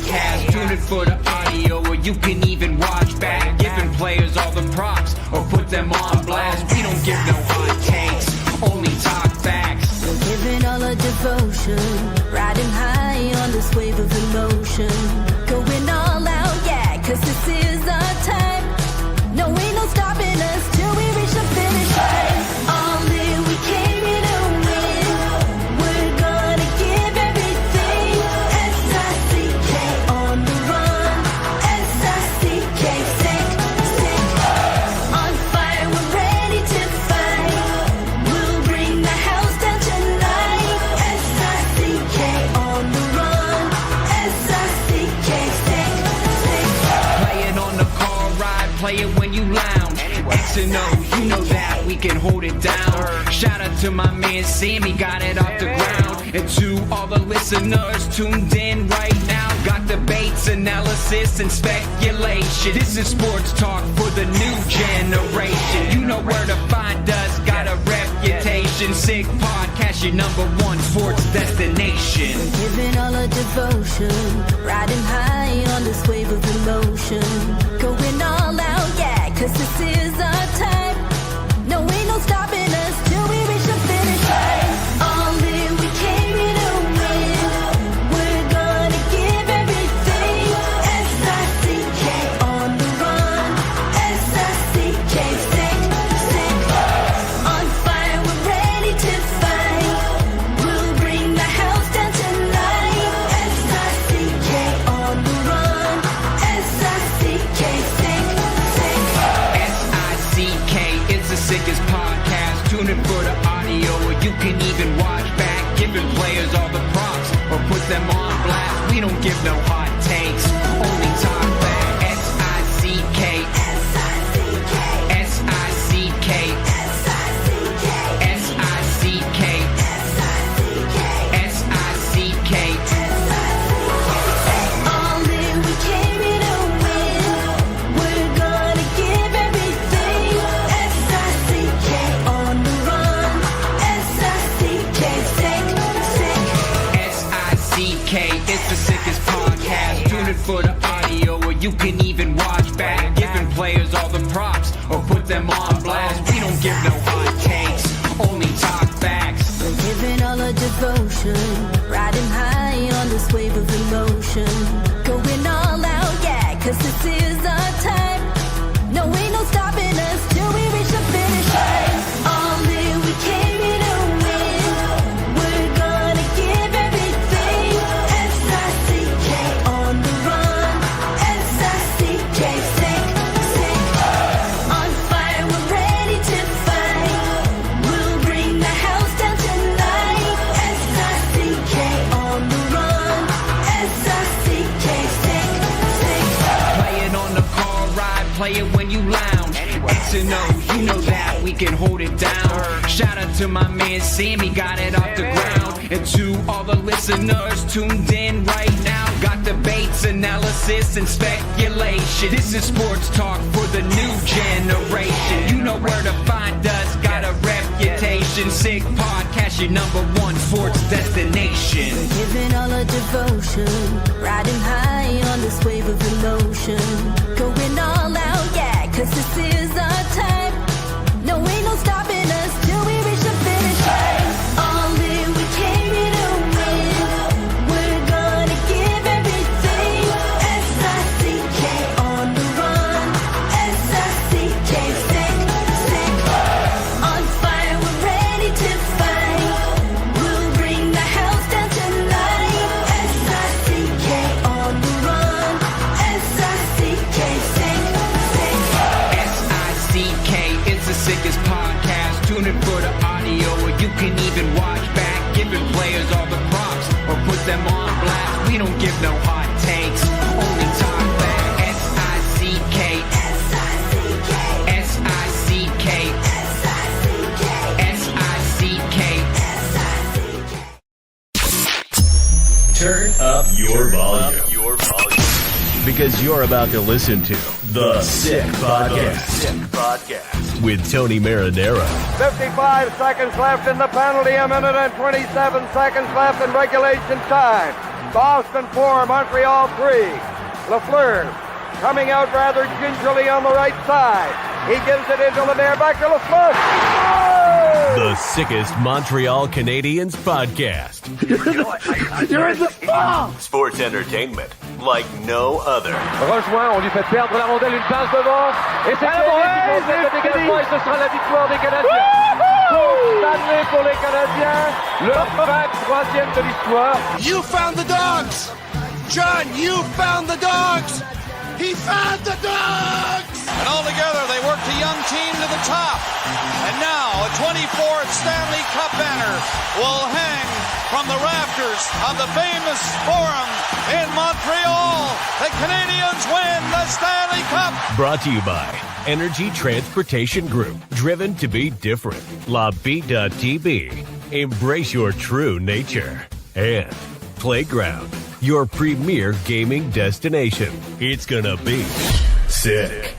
podcast. Tune in for the audio, or you can even watch back. Giving players all the props, or put them on blast. We don't give no hot takes, only talk facts. We're giving all our devotion, riding high on this wave of emotion. Going all out, yeah, cause this is our time. No, ain't no stopping us till we reach the finish line. All in, we came here to win. We're gonna give everything. S-I-C-K on the run. S-I-C-K, sick. On fire, we're ready to fight. We'll bring the house down tonight. S-I-C-K on the run. S-I-C-K, sick. Play it on the car ride, play it when you lounge. X and O, you know that we can hold it down. Shout out to my man Sammy, got it off the ground. And to all the listeners tuned in right now, got debates, analysis, and speculation. This is sports talk for the new generation. You know where to find us, got a reputation. Sick podcast, your #1 sports destination. Giving all our devotion, riding high on this wave of emotion. Going all out, yeah, cause this is our time. No, ain't no stopping us till we reach the finish line. All in, we came here to win. We're gonna give everything. S-I-C-K on the run. S-I-C-K, sick. On fire, we're ready to fight. We'll bring the house down tonight. S-I-C-K on the run. S-I-C-K, sick. S-I-C-K, it's the sickest podcast. Tune in for the audio, or you can even watch back. Giving players all the props, or put them on blast. We don't give no hot takes, only talk back. S-I-C-K, S-I-C-K, S-I-C-K, S-I-C-K, S-I-C-K, S-I-C-K, S-I-C-K. All in, we came here to win. We're gonna give everything. S-I-C-K on the run. S-I-C-K, sick. S-I-C-K, it's the sickest podcast. Tune in for the audio, or you can even watch back. Giving players all the props, or put them on blast. We don't give no hot takes, only talk facts. We're giving all our devotion, riding high on this wave of emotion. Going all out, yeah, cause this is our time. No, ain't no stopping us till we reach the finish line. All in, we came here to win. We're gonna give everything. S-I-C-K on the run. S-I-C-K, sick. On fire, we're ready to fight. We'll bring the house down tonight. S-I-C-K on the run. S-I-C-K, sick. Play it on the car ride, play it when you lounge. X and O, you know that we can hold it down. Shout out to my man Sammy, got it off the ground. And to all the listeners tuned in right now, got debates, analysis, and speculation. This is sports talk for the new generation. You know where to find us, got a reputation. Sick podcast, your #1 sports destination. Giving all our devotion, riding high on this wave of emotion. Going all out, yeah, cause this is our time. No, ain't no stopping us till we reach the finish line. All in, we came here to win. We're gonna give everything. S-I-C-K on the run. S-I-C-K, sick. On fire, we're ready to fight. We'll bring the house down tonight. S-I-C-K on the run. S-I-C-K, sick. S-I-C-K, it's the sickest podcast. Tune in for the audio, or you can even watch back. Giving players all the props, or put them on blast. We don't give no hot takes, only talk back. S-I-C-K, S-I-C-K, S-I-C-K, S-I-C-K, S-I-C-K. S-I-C-K. Turn up your volume. Because you're about to listen to The Sick Podcast. With Tony Marinaro. 55 seconds left in the penalty, a minute and 27 seconds left in regulation time. Boston 4, Montreal 3. Lafleur coming out rather gingerly on the right side. He gives it into Lemaire, back to Lafleur. The sickest Montreal Canadiens podcast. You're in the ball! Sports entertainment like no other. Rejoint, on lui fait perdre la rondelle, une passe devant. Et c'est le dégagement, et ce sera la victoire des Canadiens. Coupe Stanley pour les Canadiens. Leur 23e de l'histoire. You found the dogs! John, you found the dogs! He found the dogs! And all together, they worked a young team to the top. And now, a 24th Stanley Cup banner will hang from the rafters of the famous Forum in Montreal. The Canadiens win the Stanley Cup. Brought to you by Energy Transportation Group. Driven to be different. La Vida Tibi. Embrace your true nature. And Playground, your premier gaming destination. It's gonna be sick.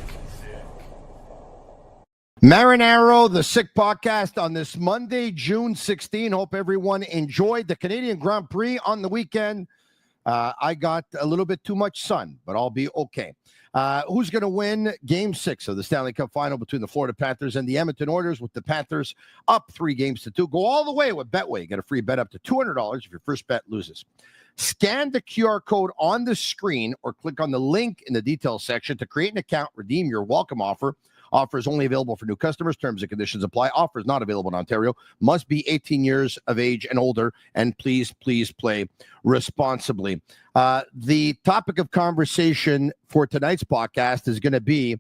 Marinaro, the Sick Podcast on this Monday, June 16. Hope everyone enjoyed the Canadian Grand Prix on the weekend. I got a little bit too much sun, but I'll be okay. Who's going to win Game 6 of the Stanley Cup Final between the Florida Panthers and the Edmonton Oilers, with the Panthers up 3-2? Go all the way with Betway. Get a free bet up to $200 if your first bet loses. Scan the QR code on the screen or click on the link in the details section to create an account, redeem your welcome offer. Offer is only available for new customers. Terms and conditions apply. Offer is not available in Ontario. Must be 18 years of age and older. And please play responsibly. The topic of conversation for tonight's podcast is going to be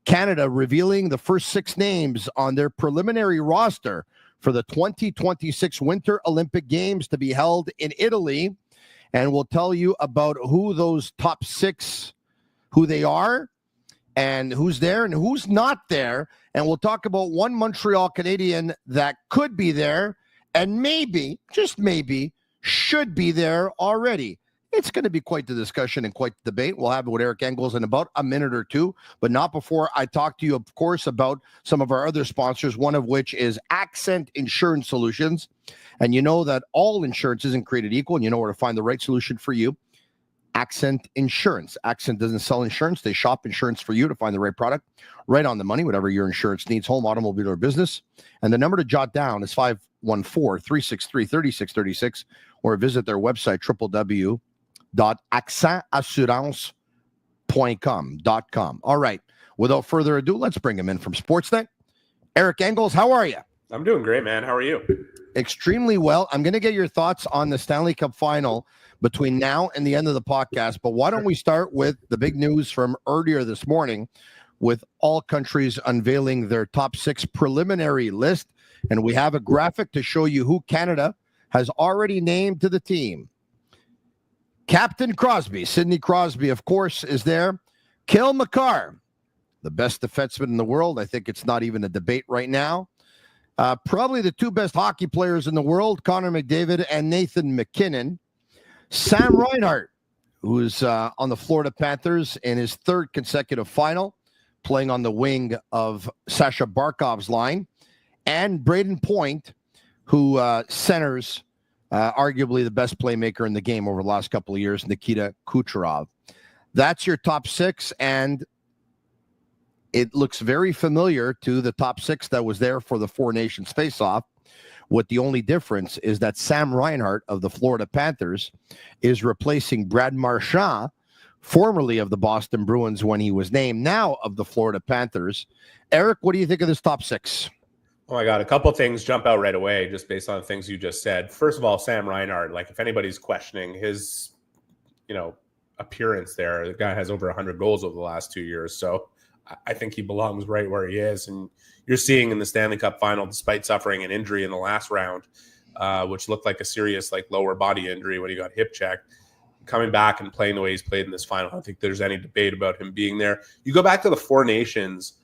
Canada revealing the first 6 names on their preliminary roster for the 2026 Winter Olympic Games to be held in Italy. And we'll tell you about who those top 6, who they are, and who's there and who's not there. And we'll talk about one Montreal Canadian that could be there and maybe, just maybe, should be there already. It's going to be quite the discussion and quite the debate. We'll have it with Eric Engels in about a minute or two, but not before I talk to you, of course, about some of our other sponsors, one of which is Accent Insurance Solutions. And you know that all insurance isn't created equal, and you know where to find the right solution for you. Accent Insurance. Accent doesn't sell insurance. They shop insurance for you to find the right product, right on the money, whatever your insurance needs, home, automobile, or business. And the number to jot down is 514-363-3636, or visit their website, www.accentassurance.com. All right. Without further ado, let's bring him in from Sportsnet. Eric Engels, how are you? I'm doing great, man. How are you? Extremely well. I'm going to get your thoughts on the Stanley Cup Final between now and the end of the podcast, but why don't we start with the big news from earlier this morning, with all countries unveiling their top 6 preliminary list, and we have a graphic to show you who Canada has already named to the team. Captain Crosby, Sidney Crosby, of course, is there. Cale Makar, the best defenseman in the world. I think it's not even a debate right now. Probably the 2 best hockey players in the world, Connor McDavid and Nathan MacKinnon. Sam Reinhart, who's on the Florida Panthers in his 3rd consecutive final, playing on the wing of Sasha Barkov's line. And Braden Point, who centers arguably the best playmaker in the game over the last couple of years, Nikita Kucherov. That's your top 6, and it looks very familiar to the top 6 that was there for the Four Nations face-off. What the only difference is that Sam Reinhart of the Florida Panthers is replacing Brad Marchand, formerly of the Boston Bruins when he was named, now of the Florida Panthers. Eric, what do you think of this top 6? Oh my God, a couple things jump out right away just based on the things you just said. First of all, Sam Reinhart, like if anybody's questioning his, appearance there, the guy has over 100 goals over the last 2 years. So I think he belongs right where he is. And you're seeing in the Stanley Cup Final, despite suffering an injury in the last round, which looked like a serious lower body injury when he got hip checked, coming back and playing the way he's played in this final. I don't think there's any debate about him being there. You go back to the Four Nations,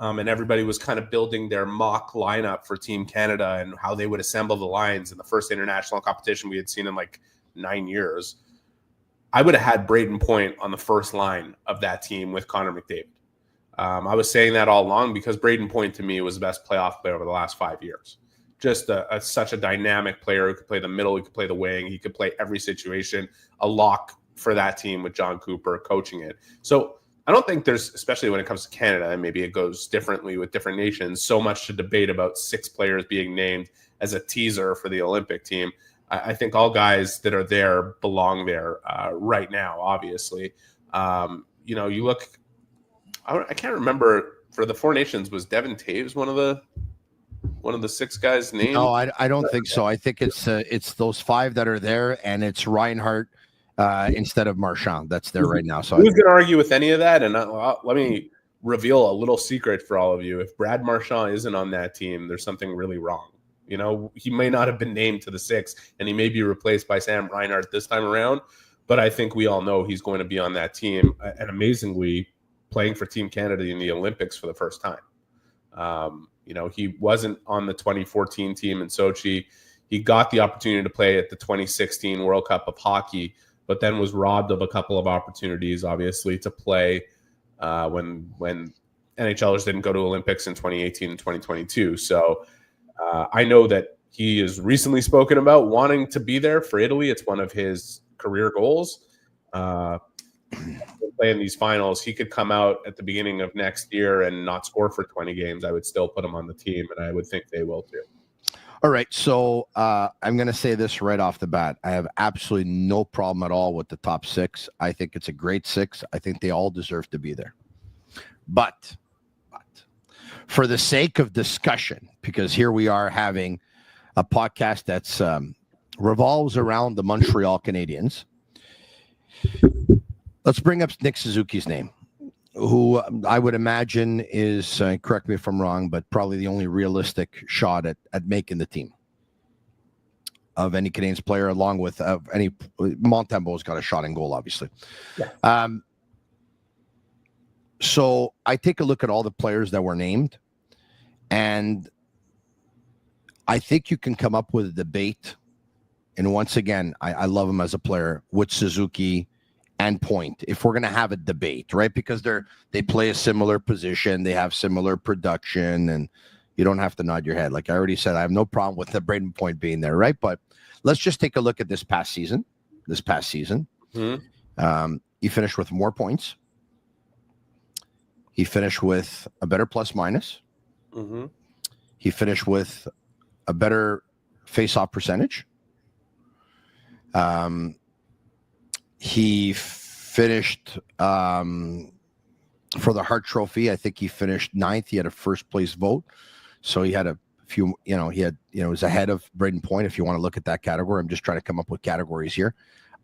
and everybody was kind of building their mock lineup for Team Canada and how they would assemble the lines in the first international competition we had seen in 9 years. I would have had Braden Point on the first line of that team with Connor McDavid. I was saying that all along because Braden Point to me was the best playoff player over the last 5 years. just such a dynamic player who could play the middle, he could play the wing, he could play every situation, a lock for that team with John Cooper coaching it. So I don't think there's, especially when it comes to Canada, and maybe it goes differently with different nations, so much to debate about 6 players being named as a teaser for the Olympic team. I think all guys that are there belong there right now, obviously. You look, I can't remember, for the Four Nations, was Devin Taves one of the 6 guys named? No, I don't think so. I think it's those 5 that are there, and it's Reinhart instead of Marchand that's there right now. So who's going to argue with any of that? And let me reveal a little secret for all of you. If Brad Marchand isn't on that team, there's something really wrong. He may not have been named to the 6, and he may be replaced by Sam Reinhart this time around, but I think we all know he's going to be on that team, and amazingly playing for Team Canada in the Olympics for the first time. He wasn't on the 2014 team in Sochi. He got the opportunity to play at the 2016 World Cup of Hockey, but then was robbed of a couple of opportunities, obviously, to play when NHLers didn't go to Olympics in 2018 and 2022. So I know that he has recently spoken about wanting to be there for Italy. It's one of his career goals. Playing these finals, he could come out at the beginning of next year and not score for 20 games. I would still put him on the team, and I would think they will too. All right, so I'm going to say this right off the bat. I have absolutely no problem at all with the top 6. I think it's a great 6. I think they all deserve to be there. But for the sake of discussion, because here we are having a podcast that's revolves around the Montreal Canadiens, let's bring up Nick Suzuki's name, who I would imagine is, correct me if I'm wrong, but probably the only realistic shot at making the team of any Canadiens player, along with any. Montembeau's got a shot in goal, obviously. Yeah. So I take a look at all the players that were named, and I think you can come up with a debate. And once again, I love him as a player with Suzuki and Point, if we're going to have a debate, right? Because they play a similar position, they have similar production, and you don't have to nod your head. Like I already said, I have no problem with the Braden Point being there, right? But let's just take a look at this past season. Mm-hmm. He finished with more points. He finished with a better plus minus. Mm-hmm. He finished with a better face-off percentage. He finished for the Hart Trophy. I think he finished 9th. He had a first place vote. So he had a few, was ahead of Braden Point. If you want to look at that category, I'm just trying to come up with categories here.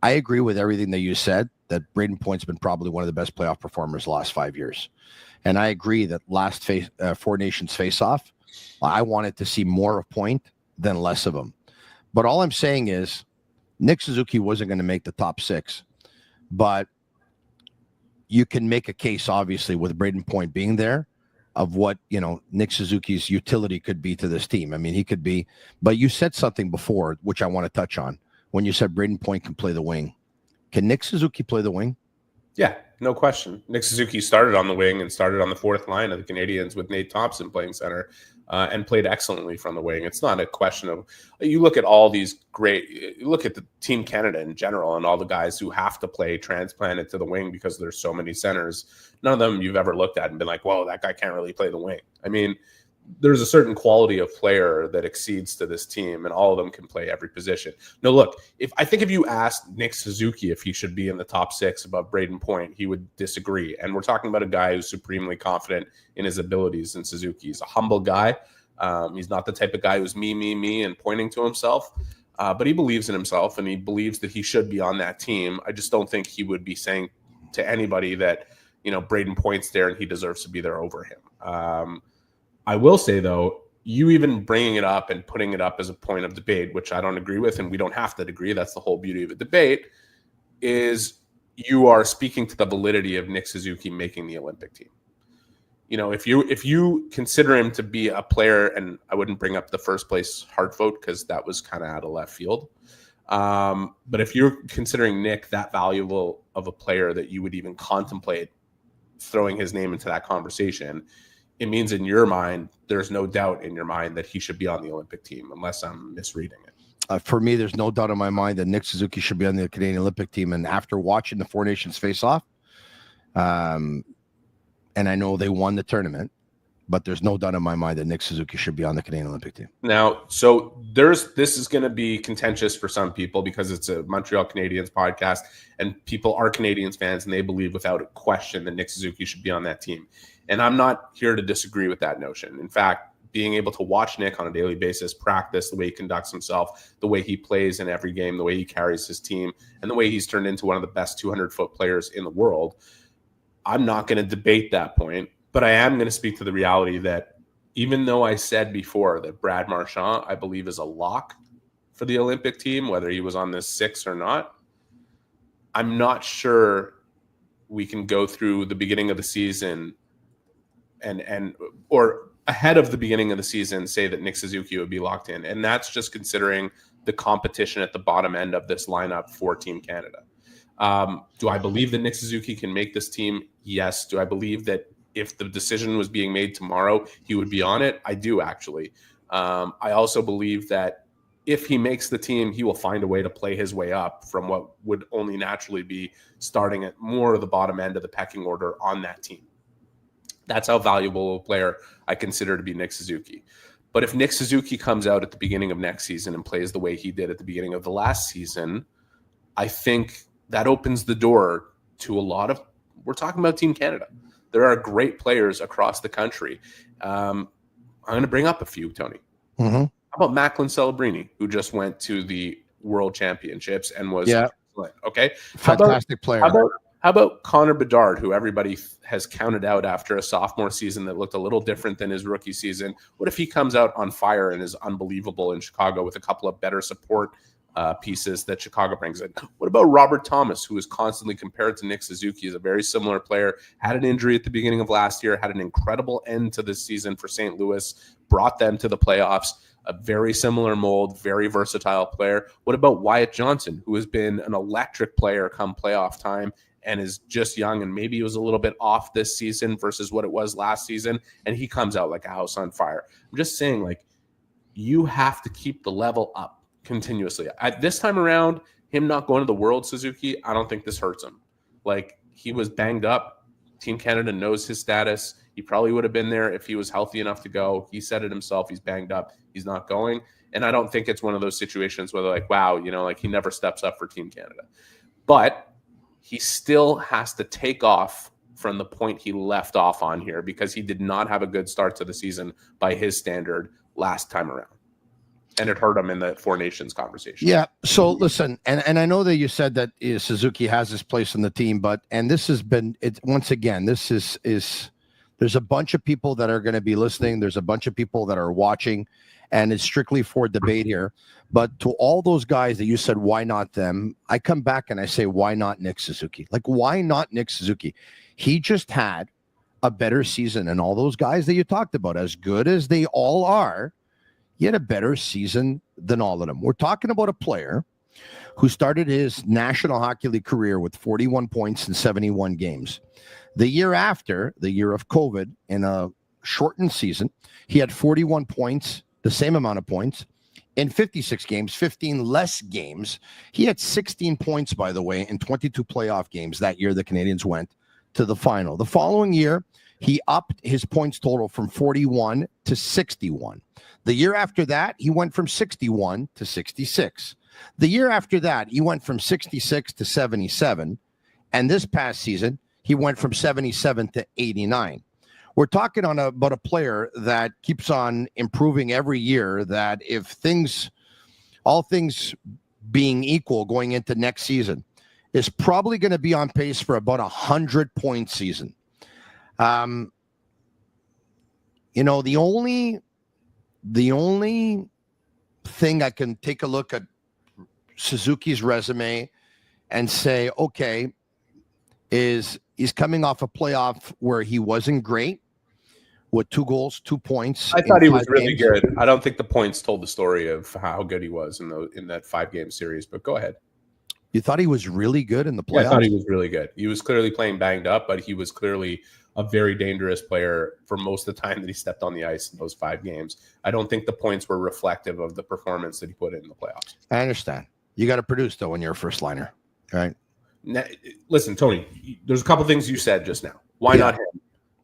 I agree with everything that you said, that Braden Point's been probably one of the best playoff performers the last 5 years. And I agree that last Four Nations face-off, I wanted to see more of Point than less of him. But all I'm saying is Nick Suzuki wasn't going to make the top 6, but you can make a case, obviously, with Braden Point being there of what, Nick Suzuki's utility could be to this team. I mean, he could be, but you said something before, which I want to touch on, when you said Braden Point can play the wing. Can Nick Suzuki play the wing? Yeah, no question. Nick Suzuki started on the wing and started on the 4th line of the Canadiens with Nate Thompson playing center and played excellently from the wing. It's not a question of, you look at all these you look at the Team Canada in general and all the guys who have to play transplanted to the wing because there's so many centers. None of them you've ever looked at and been like, whoa, that guy can't really play the wing. I mean, there's a certain quality of player that exceeds to this team, and all of them can play every position. No, look, if you asked Nick Suzuki if he should be in the top 6 above Braden Point, he would disagree. And we're talking about a guy who's supremely confident in his abilities. And Suzuki, he's a humble guy. He's not the type of guy who's me, and pointing to himself. But he believes in himself, and he believes that he should be on that team. I just don't think he would be saying to anybody that, Braden Point's there and he deserves to be there over him. I will say, though, you even bringing it up and putting it up as a point of debate, which I don't agree with, and we don't have to agree, that's the whole beauty of a debate, is you are speaking to the validity of Nick Suzuki making the Olympic team. If you consider him to be a player, and I wouldn't bring up the first place Hart vote because that was kind of out of left field. But if you're considering Nick that valuable of a player that you would even contemplate throwing his name into that conversation, it means in your mind, there's no doubt in your mind that he should be on the Olympic team, unless I'm misreading it. For me, there's no doubt in my mind that Nick Suzuki should be on the Canadian Olympic team. And after watching the Four Nations face off, and I know they won the tournament, but there's no doubt in my mind that Nick Suzuki should be on the Canadian Olympic team. Now, so this is going to be contentious for some people because it's a Montreal Canadiens podcast, and people are Canadiens fans, and they believe without a question that Nick Suzuki should be on that team. And I'm not here to disagree with that notion. In fact, being able to watch Nick on a daily basis, practice the way he conducts himself, the way he plays in every game, the way he carries his team, and the way he's turned into one of the best 200-foot players in the world, I'm not going to debate that point, but I am going to speak to the reality that even though I said before that Brad Marchand, I believe, is a lock for the Olympic team, whether he was on this 6 or not, I'm not sure we can go through the beginning of the season or ahead of the beginning of the season say that Nick Suzuki would be locked in. And that's just considering the competition at the bottom end of this lineup for Team Canada. Do I believe that Nick Suzuki can make this team? Yes. Do I believe that if the decision was being made tomorrow, he would be on it? I do, actually. I also believe that if he makes the team, he will find a way to play his way up from what would only naturally be starting at more of the bottom end of the pecking order on that team. That's how valuable a player I consider to be Nick Suzuki. But if Nick Suzuki comes out at the beginning of next season and plays the way he did at the beginning of the last season, I think that opens the door to a lot of, we're talking about Team Canada. There are great players across the country. I'm going to bring up a few, Tony. Mm-hmm. How about Macklin Celebrini, who just went to the World Championships and was excellent? Okay. Fantastic player. How about Connor Bedard, who everybody has counted out after a sophomore season that looked a little different than his rookie season? What if he comes out on fire and is unbelievable in Chicago with a couple of better support pieces that Chicago brings in? What about Robert Thomas, who is constantly compared to Nick Suzuki? Is a very similar player, had an injury at the beginning of last year, had an incredible end to this season for St. Louis, brought them to the playoffs. A very similar mold, very versatile player. What about Wyatt Johnson, who has been an electric player come playoff time and is just young, and maybe he was a little bit off this season versus what it was last season, and he comes out like a house on fire? I'm just saying, like, you have to keep the level up continuously. This time around, him not going to the World, Suzuki, I don't think this hurts him. Like, he was banged up. Team Canada knows his status. He probably would have been there if he was healthy enough to go. He said it himself. He's banged up. He's not going. And I don't think it's one of those situations where they're like, wow, like he never steps up for Team Canada. But he still has to take off from the point he left off on here because he did not have a good start to the season by his standard last time around. And it hurt him in the Four Nations conversation. Yeah. So listen, and I know that you said that Suzuki has his place in the team, and this has been, once again, this is there's a bunch of people that are going to be listening. There's a bunch of people that are watching, and it's strictly for debate here. But to all those guys that you said, why not them? I come back and I say, why not Nick Suzuki? Like, why not Nick Suzuki? He just had a better season. And all those guys that you talked about, as good as they all are, he had a better season than all of them. We're talking about a player who started his National Hockey League career with 41 points in 71 games. The year after, the year of COVID, in a shortened season, he had 41 points, the same amount of points, in 56 games, 15 less games. He had 16 points, by the way, in 22 playoff games that year the Canadians went to the final. The following year, he upped his points total from 41 to 61. The year after that, he went from 61 to 66. The year after that, he went from 66 to 77. And this past season, he went from 77 to 89. We're talking about a player that keeps on improving every year, that if all things being equal going into next season, is probably going to be on pace for about 100-point season. The only thing I can take a look at Suzuki's resume and say, okay, is he's coming off a playoff where he wasn't great with 2 goals, 2 points. I thought he was really good. I don't think the points told the story of how good he was in that 5-game series, but go ahead. You thought he was really good in the playoffs? Yeah, I thought he was really good. He was clearly playing banged up, but he was clearly a very dangerous player for most of the time that he stepped on the ice in those 5 games. I don't think the points were reflective of the performance that he put in the playoffs. I understand. You got to produce, though, when you're a first liner, right? Now, listen, Tony, there's a couple things you said just now. Why not him?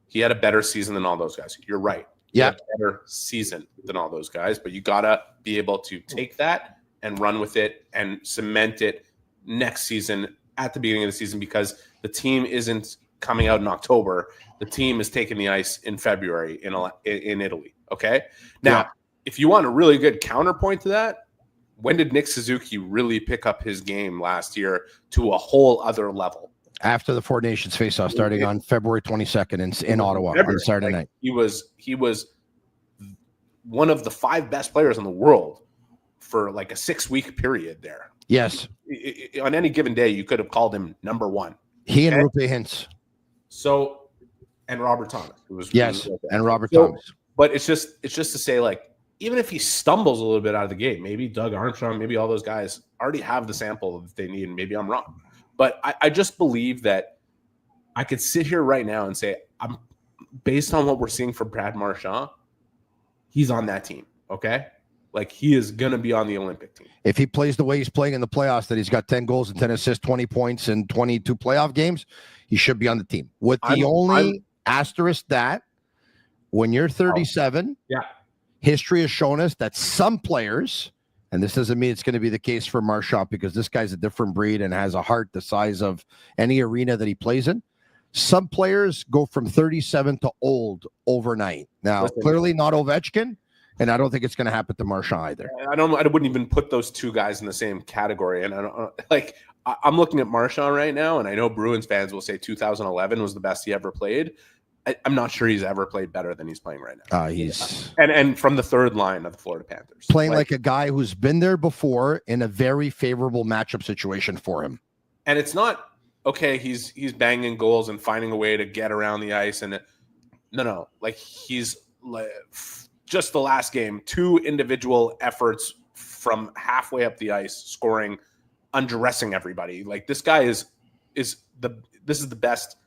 He had a better season than all those guys. You're right. He had a better season than all those guys, but you got to be able to take that and run with it and cement it next season at the beginning of the season, because the team isn't coming out in October. The team is taking the ice in February in Italy. Okay. Now, if you want a really good counterpoint to that, when did Nick Suzuki really pick up his game last year to a whole other level? After the Four Nations face-off, starting on February 22nd in Ottawa on Saturday night. He was one of the 5 best players in the world for like a 6-week period there. Yes. On any given day, you could have called him number 1. He and Rupe Hintz. So, and Robert Thomas. And Robert Thomas. But it's just to say, like, even if he stumbles a little bit out of the gate, maybe Doug Armstrong, maybe all those guys already have the sample that they need, and maybe I'm wrong. But I just believe that I could sit here right now and say, I'm based on what we're seeing from Brad Marchand, he's on that team, okay? Like, he is going to be on the Olympic team. If he plays the way he's playing in the playoffs, that he's got 10 goals and 10 assists, 20 points in 22 playoff games, he should be on the team. With the only asterisk that when you're 37, history has shown us that some players, and this doesn't mean it's going to be the case for Marchand, because this guy's a different breed and has a heart the size of any arena that he plays in. Some players go from 37 to old overnight. Now, clearly not Ovechkin, and I don't think it's going to happen to Marchand either. I wouldn't even put those 2 guys in the same category. And I'm looking at Marchand right now, and I know Bruins fans will say 2011 was the best he ever played. I'm not sure he's ever played better than he's playing right now. He's and from the 3rd line of the Florida Panthers, playing like a guy who's been there before in a very favorable matchup situation for him. And it's not okay. He's banging goals and finding a way to get around the ice, and no, like he's just the last game, 2 individual efforts from halfway up the ice, scoring, undressing everybody. Like, this guy this is the best.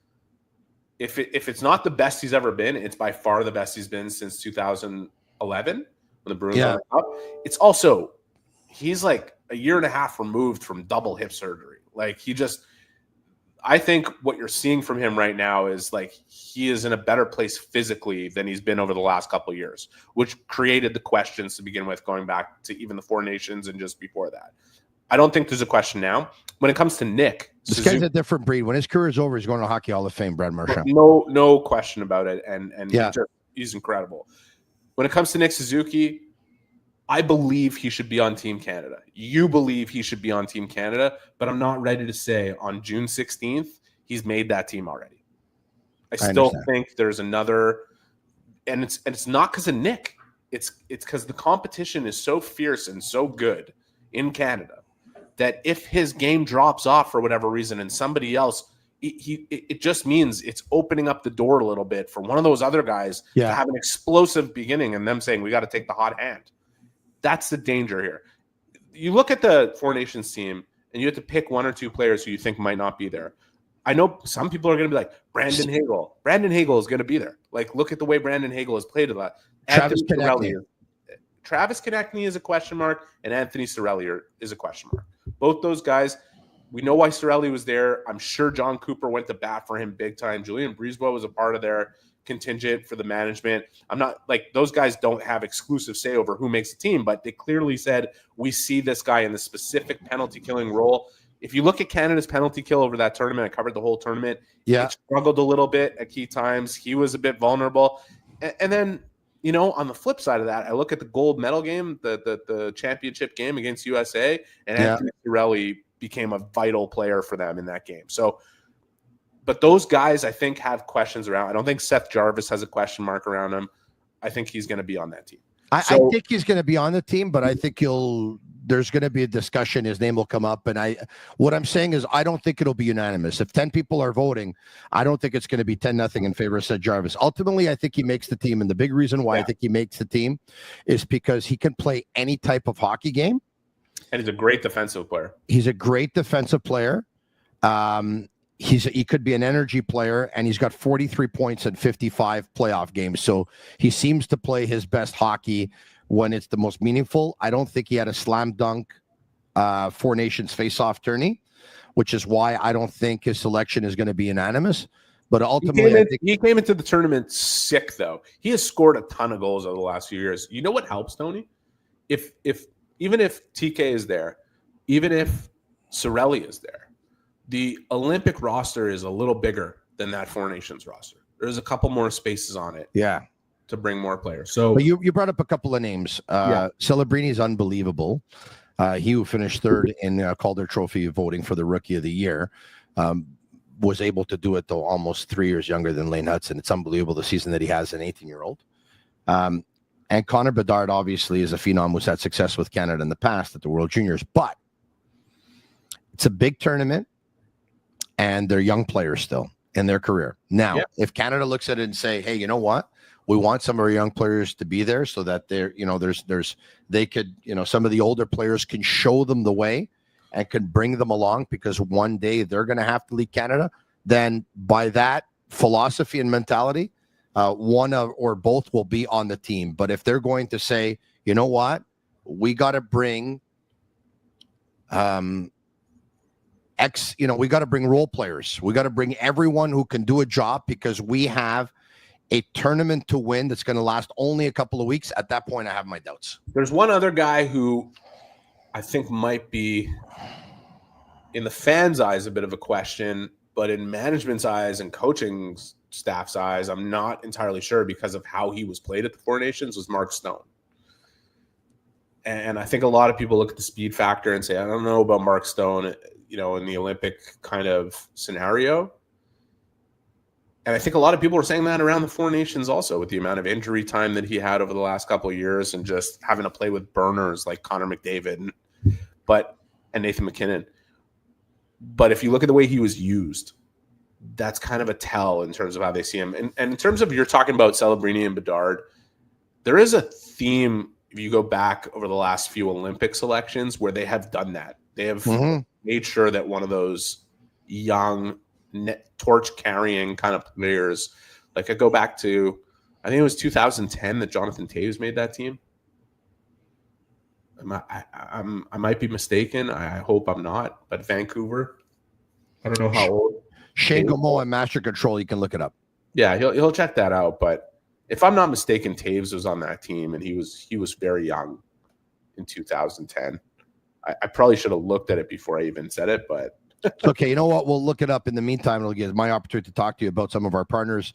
If it's not the best he's ever been, it's by far the best he's been since 2011 when the Bruins were up. It's also, he's like a year and a half removed from double hip surgery. Like, I think what you're seeing from him right now is like he is in a better place physically than he's been over the last couple of years, which created the questions to begin with, going back to even the Four Nations and just before that. I don't think there's a question now. When it comes to Nick, this guy's a different breed. When his career is over, he's going to Hockey Hall of Fame, Brad Marchand. No question about it. And he's incredible. When it comes to Nick Suzuki, I believe he should be on Team Canada. You believe he should be on Team Canada, but I'm not ready to say on June 16th he's made that team already. I still think there's another, and it's not because of Nick. It's because the competition is so fierce and so good in Canada that if his game drops off for whatever reason and somebody else, it just means it's opening up the door a little bit for one of those other guys to have an explosive beginning and them saying, we got to take the hot hand. That's the danger here. You look at the Four Nations team and you have to pick 1 or 2 players who you think might not be there. I know some people are going to be like, Brandon Hagel. Brandon Hagel is going to be there. Like, look at the way Brandon Hagel has played a lot. Travis Konechny is a question mark, and Anthony Cirelli is a question mark. Both those guys, we know why Cirelli was there. I'm sure John Cooper went to bat for him big time. Julian Brisebois was a part of their contingent for the management. I'm not like, those guys don't have exclusive say over who makes the team, but they clearly said, we see this guy in the specific penalty killing role. If you look at Canada's penalty kill over that tournament, I covered the whole tournament. He struggled a little bit at key times. He was a bit vulnerable. And then, you know, on the flip side of that, I look at the gold medal game, the championship game against USA, and Anthony Cirelli became a vital player for them in that game. So, but those guys, I think, have questions around. I don't think Seth Jarvis has a question mark around him. I think he's going to be on that team. I think he's going to be on the team, but I think there's going to be a discussion. His name will come up. And what I'm saying is, I don't think it'll be unanimous. If 10 people are voting, I don't think it's going to be 10-0 in favor of Seth Jarvis. Ultimately, I think he makes the team. And the big reason why I think he makes the team is because he can play any type of hockey game. And he's a great defensive player. He's a great defensive player. he could be an energy player, and he's got 43 points in 55 playoff games. So he seems to play his best hockey when it's the most meaningful. I don't think he had a slam dunk Four Nations face-off tourney, which is why I don't think his selection is going to be unanimous. But ultimately, he came into the tournament sick, though. He has scored a ton of goals over the last few years. You know what helps, Tony? If even if TK is there, even if Cirelli is there, the Olympic roster is a little bigger than that Four Nations roster. There's a couple more spaces on it. Yeah. To bring more players. So but you brought up a couple of names. Celebrini is unbelievable. He who finished third in Calder Trophy voting for the Rookie of the Year was able to do it, though, almost 3 years younger than Lane Hudson. It's unbelievable the season that he has, an 18-year-old. And Connor Bedard, obviously, is a phenom who's had success with Canada in the past at the World Juniors. But it's a big tournament, and they're young players still in their career. Now, if Canada looks at it and say, hey, you know what? We want some of our young players to be there so that they're, they could, some of the older players can show them the way and can bring them along, because one day they're going to have to lead Canada. Then by that philosophy and mentality, one of or both will be on the team. But if they're going to say, you know what, we got to bring we got to bring role players. We got to bring everyone who can do a job, because we have a tournament to win that's going to last only a couple of weeks. At that point, I have my doubts. There's one other guy who I think might be, in the fans' eyes, a bit of a question, but in management's eyes and coaching staff's eyes, I'm not entirely sure, because of how he was played at the Four Nations, was Mark Stone. And I think a lot of people look at the speed factor and say, I don't know about Mark Stone, in the Olympic kind of scenario. And I think a lot of people are saying that around the Four Nations also, with the amount of injury time that he had over the last couple of years, and just having to play with burners like Connor McDavid and Nathan McKinnon. But if you look at the way he was used, that's kind of a tell in terms of how they see him. And in terms of, you're talking about Celebrini and Bedard, there is a theme, if you go back over the last few Olympic selections, where they have done that. They have made sure that one of those young, torch carrying kind of players, like I go back to, I think it was 2010 that Jonathan Toews made that team. I might be mistaken. I hope I'm not. But Vancouver, I don't know how old. Shane Gaumont and Master Control, you can look it up. Yeah, he'll check that out. But if I'm not mistaken, Toews was on that team, and he was very young in 2010. I probably should have looked at it before I even said it, but Okay, you know what? We'll look it up. In the meantime, it'll give my opportunity to talk to you about some of our partners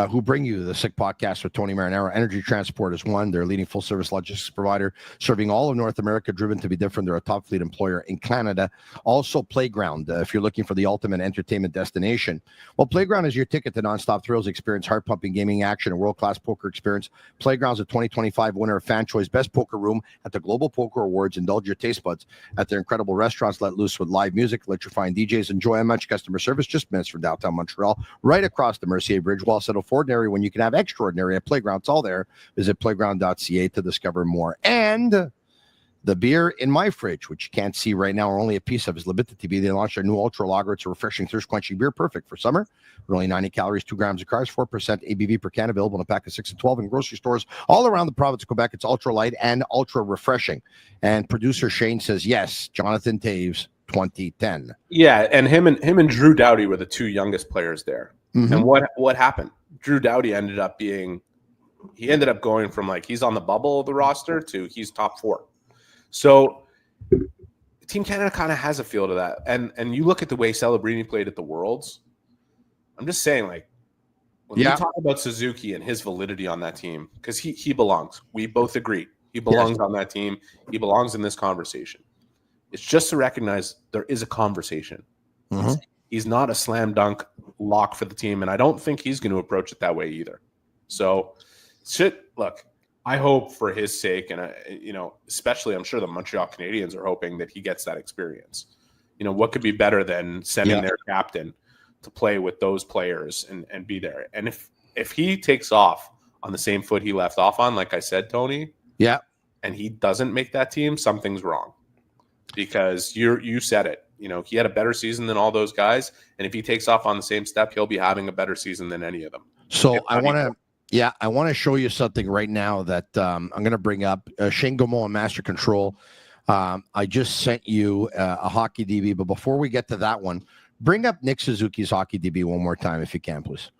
who bring you the Sick Podcast with Tony Marinaro. Energy Transport is one. They're a leading full-service logistics provider serving all of North America, driven to be different. They're a top fleet employer in Canada. Also, Playground, if you're looking for the ultimate entertainment destination. Well, Playground is your ticket to nonstop thrills. Experience heart-pumping gaming action and world-class poker experience. Playground's a 2025 winner of Fan Choice Best Poker Room at the Global Poker Awards. Indulge your taste buds at their incredible restaurants. Let loose with live music, electrifying DJs. Enjoy unmatched customer service just minutes from downtown Montreal, right across the Mercier Bridge. While settle for ordinary when you can have extraordinary at Playground. It's all there. Visit playground.ca to discover more. And the beer in my fridge, which you can't see right now, or only a piece of, is Bittt Tibi. They launched their new Ultra Lager. It's a refreshing, thirst-quenching beer, perfect for summer. With only 90 calories, 2 grams of carbs, 4% ABV per can, available in a pack of 6 and 12 in grocery stores all around the province of Quebec. It's ultra light and ultra refreshing. And producer Shane says, yes, Jonathan Toews, 2010. Yeah, and him and Drew Doughty were the two youngest players there. Mm-hmm. And what happened? Drew Doughty ended up going from like he's on the bubble of the roster to he's top 4. So Team Canada kind of has a feel to that. And you look at the way Celebrini played at the Worlds. I'm just saying, like, when we talk about Suzuki and his validity on that team, because he belongs. We both agree. He belongs on that team. He belongs in this conversation. It's just to recognize there is a conversation. Mm-hmm. He's not a slam dunk lock for the team, and I don't think he's going to approach it that way either. So, look, I hope for his sake, and especially I'm sure the Montreal Canadiens are hoping that he gets that experience. What could be better than sending their captain to play with those players and be there? And if he takes off on the same foot he left off on, like I said, Tony, and he doesn't make that team, something's wrong. Because you said it, he had a better season than all those guys. And if he takes off on the same step, he'll be having a better season than any of them. So I want to show you something right now that I'm going to bring up. Shane Gaumont and Master Control. I just sent you a hockey DB, but before we get to that one, bring up Nick Suzuki's hockey DB one more time if you can, please.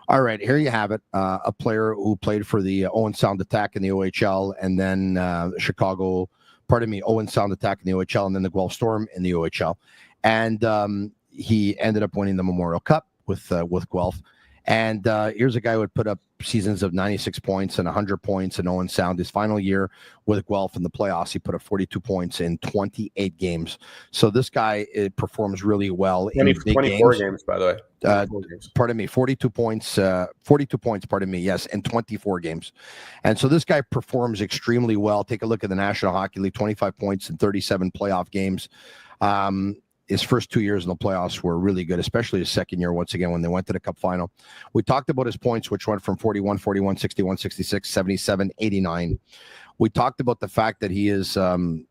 All right, here you have it. A player who played for the Owen Sound Attack in the OHL, and then Owen Sound Attack in the OHL, and then the Guelph Storm in the OHL. And he ended up winning the Memorial Cup with Guelph. And here's a guy who would put up seasons of 96 points and 100 points in Owen Sound. His final year with Guelph in the playoffs, he put up 42 points in 28 games. So this guy performs really well in big 24 games, by the way. 42 points, yes, in 24 games. And so this guy performs extremely well. Take a look at the National Hockey League, 25 points in 37 playoff games. His first 2 years in the playoffs were really good, especially his second year, once again, when they went to the Cup final. We talked about his points, which went from 41, 41, 61, 66, 77, 89. We talked about the fact that he is, one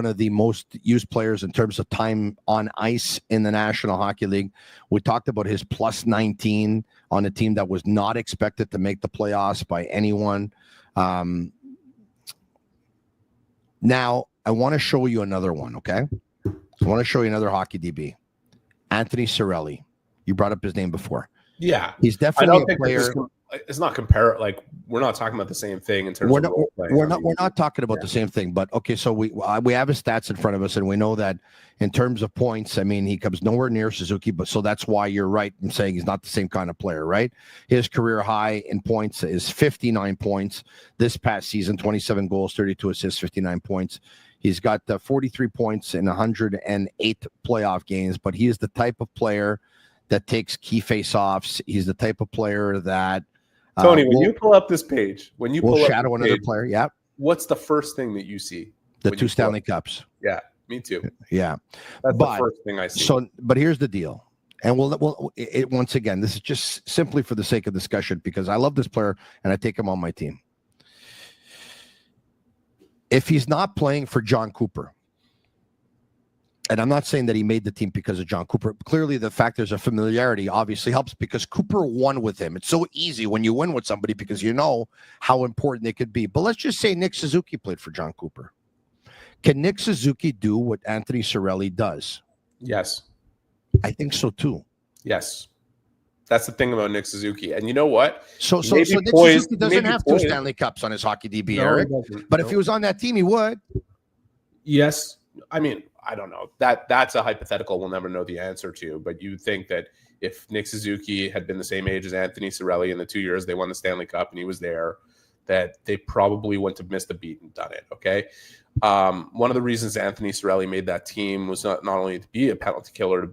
of the most used players in terms of time on ice in the National Hockey League. We talked about his plus 19 on a team that was not expected to make the playoffs by anyone. Now, I want to show you another one, okay? I want to show you another hockey DB, Anthony Cirelli. You brought up his name before. Yeah, he's definitely a player. It's not compare. Like, we're not talking about the same thing in terms of role playing. We're not talking about the same thing. But okay, so we have his stats in front of us, and we know that in terms of points, I mean, he comes nowhere near Suzuki. But so that's why you're right in saying he's not the same kind of player, right? His career high in points is 59 points this past season, 27 goals, 32 assists, 59 points. He's got 43 points in 108 playoff games, but he is the type of player that takes key face-offs. He's the type of player that Tony, when you pull up this page, when you pull shadow another player, yeah. What's the first thing that you see? The two Stanley Cups. Yeah, me too. Yeah, that's the first thing I see. So, but here's the deal, and once again, this is just simply for the sake of discussion because I love this player and I take him on my team. If he's not playing for John Cooper, and I'm not saying that he made the team because of John Cooper. Clearly, the fact there's a familiarity obviously helps because Cooper won with him. It's so easy when you win with somebody because you know how important they could be. But let's just say Nick Suzuki played for John Cooper. Can Nick Suzuki do what Anthony Cirelli does? Yes. I think so too. Yes. That's the thing about Nick Suzuki. And you know what? So Nick Suzuki doesn't have two Stanley Cups on his hockey DB, Eric. But if he was on that team, he would. Yes. I mean, I don't know. That's a hypothetical we'll never know the answer to. But you think that if Nick Suzuki had been the same age as Anthony Cirelli in the 2 years they won the Stanley Cup and he was there, that they probably wouldn't have missed a beat and done it, okay? One of the reasons Anthony Cirelli made that team was not only to be a penalty killer,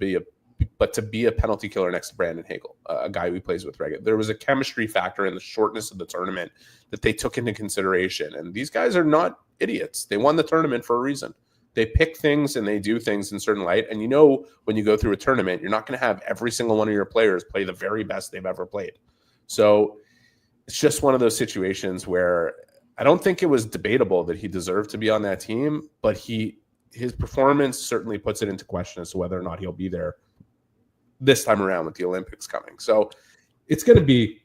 but to be a penalty killer next to Brandon Hagel, a guy who plays with regular. There was a chemistry factor in the shortness of the tournament that they took into consideration. And these guys are not idiots. They won the tournament for a reason. They pick things and they do things in certain light. And you know, when you go through a tournament, you're not going to have every single one of your players play the very best they've ever played. So it's just one of those situations where I don't think it was debatable that he deserved to be on that team, but his performance certainly puts it into question as to whether or not he'll be there this time around with the Olympics coming. So it's going to be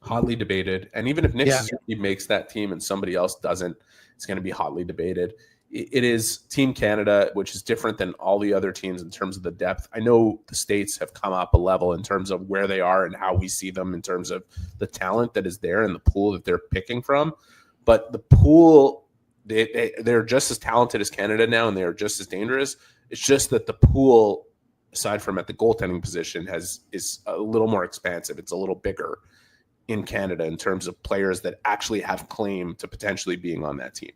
hotly debated. And even if Nick Suzuki makes that team and somebody else doesn't, it's going to be hotly debated. It is Team Canada, which is different than all the other teams in terms of the depth. I know the States have come up a level in terms of where they are and how we see them in terms of the talent that is there and the pool that they're picking from. But the pool, they're just as talented as Canada now, and they are just as dangerous. It's just that the pool, aside from at the goaltending position, is a little more expansive. It's a little bigger in Canada in terms of players that actually have claim to potentially being on that team.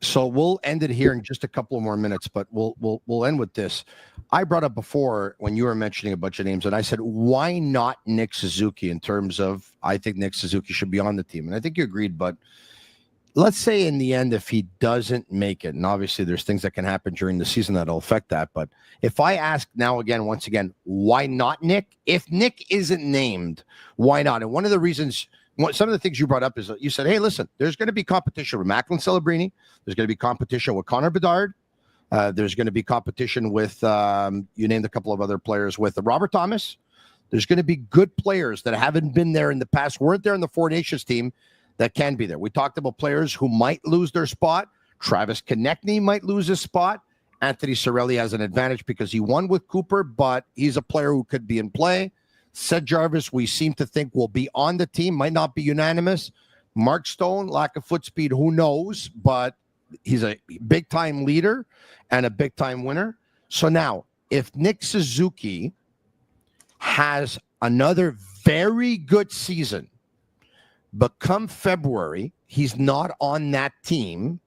So we'll end it here in just a couple of more minutes, but we'll end with this. I brought up before when you were mentioning a bunch of names, and I said, why not Nick Suzuki in terms of I think Nick Suzuki should be on the team. And I think you agreed, but let's say in the end, if he doesn't make it, and obviously there's things that can happen during the season that'll affect that. But if I ask now again, once again, why not Nick? If Nick isn't named, why not? And one of the reasons, some of the things you brought up is that you said, hey, listen, there's going to be competition with Macklin Celebrini. There's going to be competition with Connor Bedard. There's going to be competition with, you named a couple of other players with Robert Thomas. There's going to be good players that haven't been there in the past, weren't there in the Four Nations team, that can be there. We talked about players who might lose their spot. Travis Konechny might lose his spot. Anthony Cirelli has an advantage because he won with Cooper, but he's a player who could be in play. Seth Jarvis, we seem to think will be on the team, might not be unanimous. Mark Stone, lack of foot speed, who knows, but he's a big-time leader and a big-time winner. So now, if Nick Suzuki has another very good season, but come February, he's not on that team,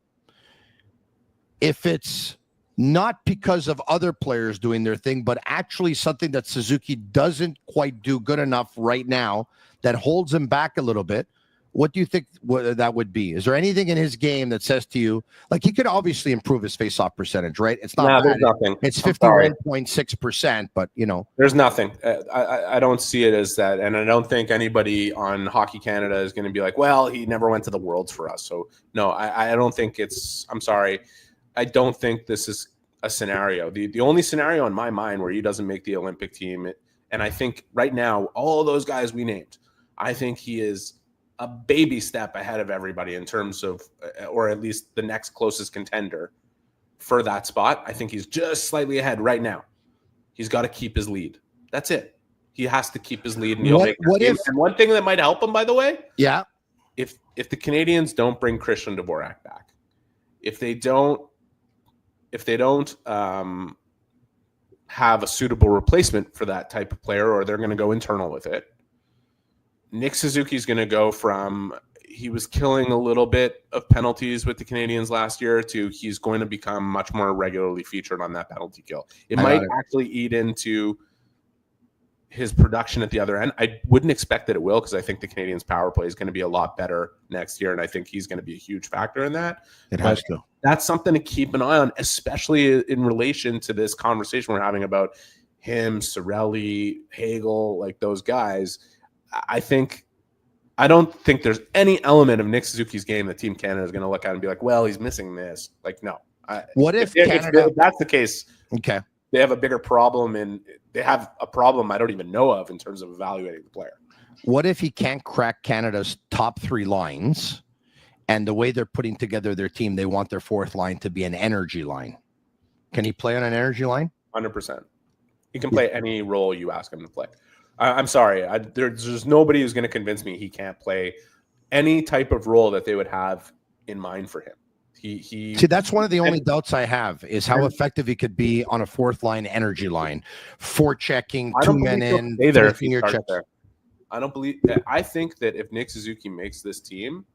if it's not because of other players doing their thing, but actually something that Suzuki doesn't quite do good enough right now that holds him back a little bit, what do you think that would be? Is there anything in his game that says to you, like he could obviously improve his face-off percentage, right? It's not there's nothing. It's 51.6%, but you know. There's nothing. I don't see it as that. And I don't think anybody on Hockey Canada is going to be like, well, he never went to the Worlds for us. So no, I don't think I'm sorry. I don't think this is a scenario. The only scenario in my mind where he doesn't make the Olympic team, and I think right now, all those guys we named, I think he is a baby step ahead of everybody in terms of, or at least the next closest contender for that spot. I think he's just slightly ahead right now. He's got to keep his lead. That's it. He has to keep his lead. And and one thing that might help him, by the way, if the Canadians don't bring Christian Dvorak back, if they don't have a suitable replacement for that type of player, or they're going to go internal with it, Nick Suzuki is going to go from he was killing a little bit of penalties with the Canadians last year to he's going to become much more regularly featured on that penalty kill. It might actually eat into his production at the other end. I wouldn't expect that it will, because I think the Canadians' power play is going to be a lot better next year, and I think he's going to be a huge factor in that. It has to. That's something to keep an eye on, especially in relation to this conversation we're having about him, Cirelli, Hagel, like those guys. I don't think there's any element of Nick Suzuki's game that Team Canada is going to look at and be like, well, he's missing this. Like, no. What if Canada? If that's the case, okay, they have a bigger problem, and they have a problem I don't even know of in terms of evaluating the player. What if he can't crack Canada's top three lines, and the way they're putting together their team, they want their fourth line to be an energy line? Can he play on an energy line? 100%. He can play any role you ask him to play. I'm sorry. There's nobody who's going to convince me he can't play any type of role that they would have in mind for him. See, that's one of the only doubts I have is how effective he could be on a fourth line energy line, forechecking, two men in, finger checks. I think that if Nick Suzuki makes this team,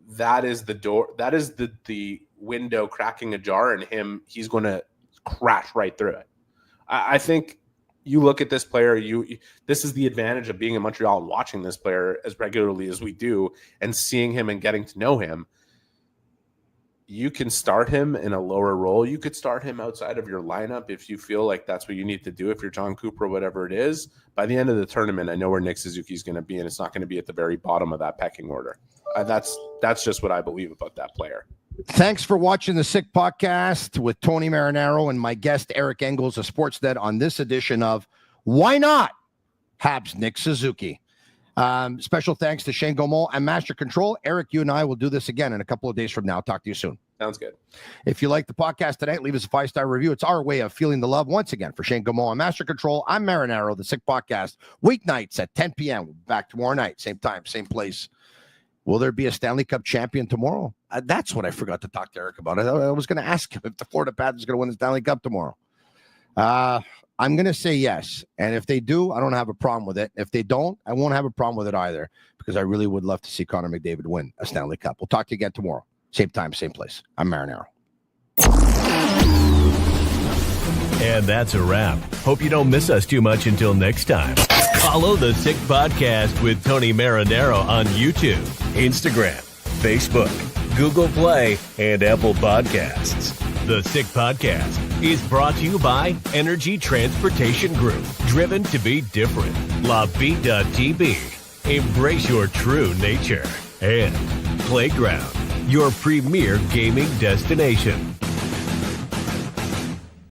that is the door. That is the window cracking ajar, and he's going to crash right through it. I think. You look at this player, this is the advantage of being in Montreal and watching this player as regularly as we do and seeing him and getting to know him. You can start him in a lower role. You could start him outside of your lineup if you feel like that's what you need to do, if you're John Cooper or whatever it is. By the end of the tournament, I know where Nick Suzuki is going to be, and it's not going to be at the very bottom of that pecking order. That's just what I believe about that player. Thanks for watching the Sick Podcast with Tony Marinaro and my guest, Eric Engels of Sportsnet, on this edition of Why Not? Habs Nick Suzuki. Special thanks to Shane Gaumont and Master Control. Eric, you and I will do this again in a couple of days from now. Talk to you soon. Sounds good. If you like the podcast tonight, leave us a 5-star review. It's our way of feeling the love. Once again, for Shane Gaumont and Master Control, I'm Marinaro, the Sick Podcast, weeknights at 10 p.m. Back tomorrow night, same time, same place. Will there be a Stanley Cup champion tomorrow? That's what I forgot to talk to Eric about. I was going to ask him if the Florida Panthers are going to win the Stanley Cup tomorrow. I'm going to say yes. And if they do, I don't have a problem with it. If they don't, I won't have a problem with it either, because I really would love to see Connor McDavid win a Stanley Cup. We'll talk to you again tomorrow. Same time, same place. I'm Marinaro. And that's a wrap. Hope you don't miss us too much until next time. Follow the Sick Podcast with Tony Marinaro on YouTube, Instagram, Facebook, Google Play, and Apple Podcasts. The Sick Podcast is brought to you by Energy Transportation Group, driven to be different. Bittt, embrace your true nature. And Playground, your premier gaming destination.